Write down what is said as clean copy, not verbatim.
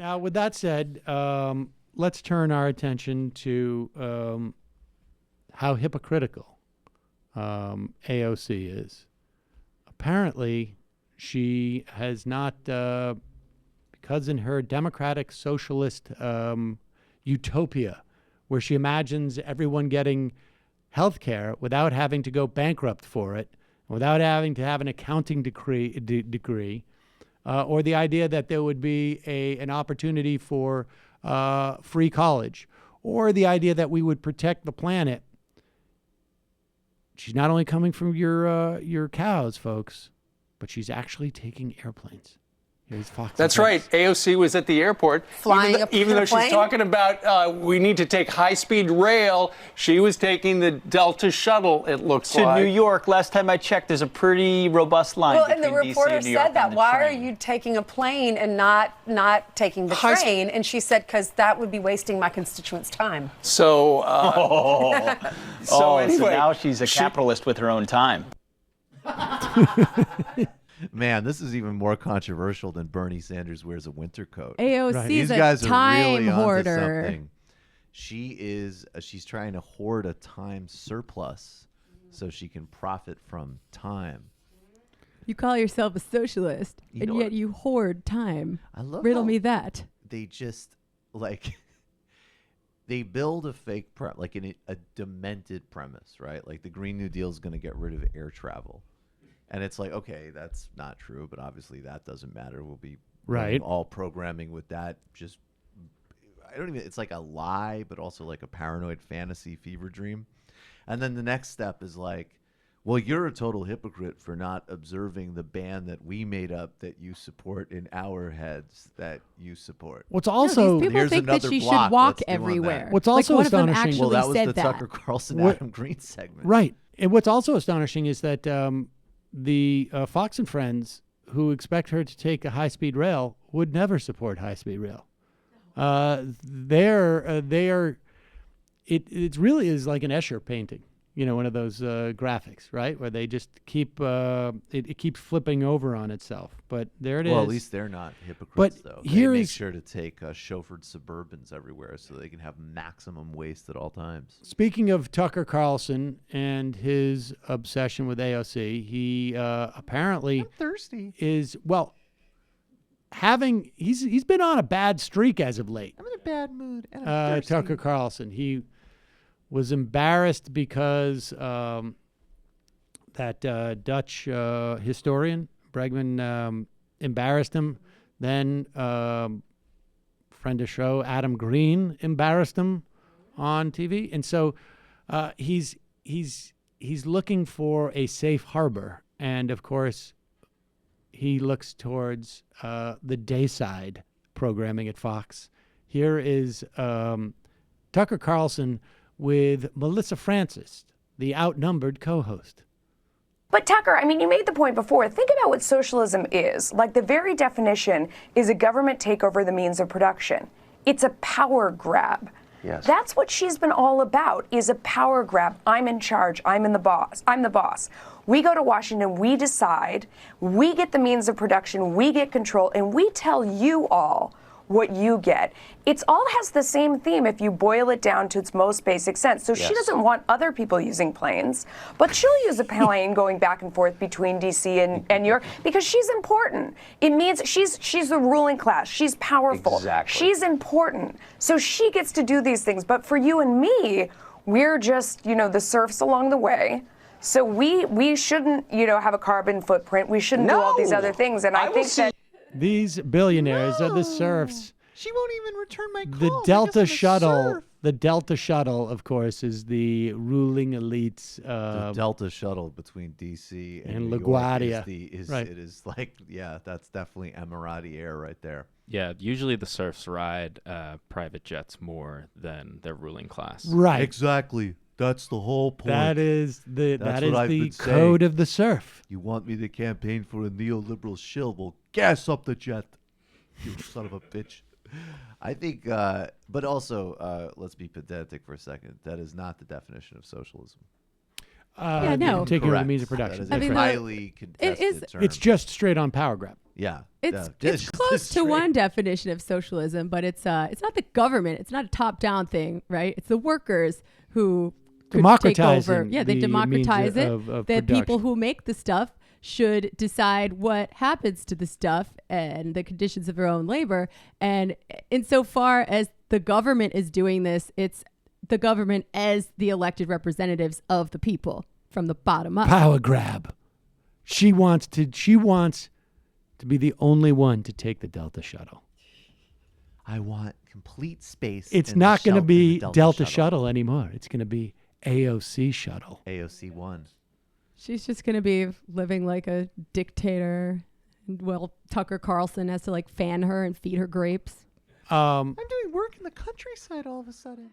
Now, with that said, let's turn our attention to how hypocritical AOC is. Apparently, she has not, because in her democratic socialist utopia, where she imagines everyone getting health care without having to go bankrupt for it, without having to have an accounting degree, or the idea that there would be an opportunity for free college, or the idea that we would protect the planet. She's not only coming from your cows, folks, but she's actually taking airplanes. Here's Fox. That's right. AOC was at the airport. Flying even though she's talking about we need to take high-speed rail, she was taking the Delta Shuttle, it looks like. To New York. Last time I checked, there's a pretty robust line between and the DC reporter and New York said that. on the Why are train. you taking a plane and not taking the train? And she said, because that would be wasting my constituents' time. So, so anyway, now she's a capitalist with her own time. Man, this is even more controversial than Bernie Sanders wears a winter coat. AOC These is a guys are time really onto hoarder. something. She's trying to hoard a time surplus so she can profit from time. You call yourself a socialist, You and know yet what? you hoard time. I love Riddle how me that. They just they build a fake like a demented premise, right? Like the Green New Deal is going to get rid of air travel. And it's like, okay, that's not true, but obviously that doesn't matter. We'll be running all programming with that. It's like a lie, but also like a paranoid fantasy fever dream. And then the next step is like, well, you're a total hypocrite for not observing the ban that we made up that you support in our heads that you support. What's also these people think that she should walk everywhere. What's also one of them astonishing. actually that was said the that. Tucker Carlson Adam Green segment. Right. And what's also astonishing is that the Fox and Friends, who expect her to take a high-speed rail, would never support high-speed rail. It really is like an Escher painting, one of those graphics, right, where they just keep it keeps flipping over on itself. But there it is. Well, at least they're not hypocrites, But though. They here make is- sure to take chauffeured Suburbans everywhere so they can have maximum waste at all times. Speaking of Tucker Carlson and his obsession with AOC, he apparently Thirsty. is he's been on a bad streak as of late. I'm in a bad mood. And I'm thirsty. Tucker Carlson. He was embarrassed because that Dutch historian Bregman embarrassed him. Then friend of show Adam Green embarrassed him on TV, and so he's looking for a safe harbor, and of course he looks towards the dayside programming at Fox. Here is Tucker Carlson with Melissa Francis, the outnumbered co-host. But Tucker, you made the point before. Think about what socialism is. Like, the very definition is a government takeover the means of production. It's a power grab. Yes. That's what she's been all about, is a power grab. I'm in charge. I'm the boss. We go to Washington, we decide, we get the means of production, we get control, and we tell you all what you get. It all has the same theme if you boil it down to its most basic sense. So she doesn't want other people using planes, but she'll use a plane going back and forth between D.C. and New York because she's important. It means she's the ruling class. She's powerful. Exactly. She's important. So she gets to do these things. But for you and me, we're just, the serfs along the way. So we shouldn't, have a carbon footprint. We shouldn't do all these other things. And I think that These billionaires are the serfs. She won't even return my call. The Delta Shuttle. The Delta Shuttle, of course, is the ruling elite's. The Delta Shuttle between D.C. and New LaGuardia. York Right. It is like, that's definitely Emirati air right there. Yeah, usually the serfs ride private jets more than their ruling class. Right. Exactly. That's the whole point. That is the That's what I've been code saying. of the serf. You want me to campaign for a neoliberal shill? Well, gas up the jet, you son of a bitch. I think, but also, let's be pedantic for a second. That is not the definition of socialism. Yeah, no. Taking over the Correct. means of production. That is a highly contested term. It's just straight on power grab. Yeah. It's Just close to straight. one definition of socialism, but it's not the government. It's not a top-down thing, right? It's the workers who could take over. Democratizing Yeah, they the democratize means it. of The production. people who make the stuff should decide what happens to the stuff and the conditions of their own labor. And insofar as the government is doing this, it's the government as the elected representatives of the people from the bottom up. Power grab. She wants to be the only one to take the Delta shuttle. I want complete space. It's in not the going to shell- be in the Delta shuttle anymore. It's going to be AOC shuttle. AOC 1. She's just going to be living like a dictator. Well, Tucker Carlson has to like fan her and feed her grapes. I'm doing work in the countryside all of a sudden.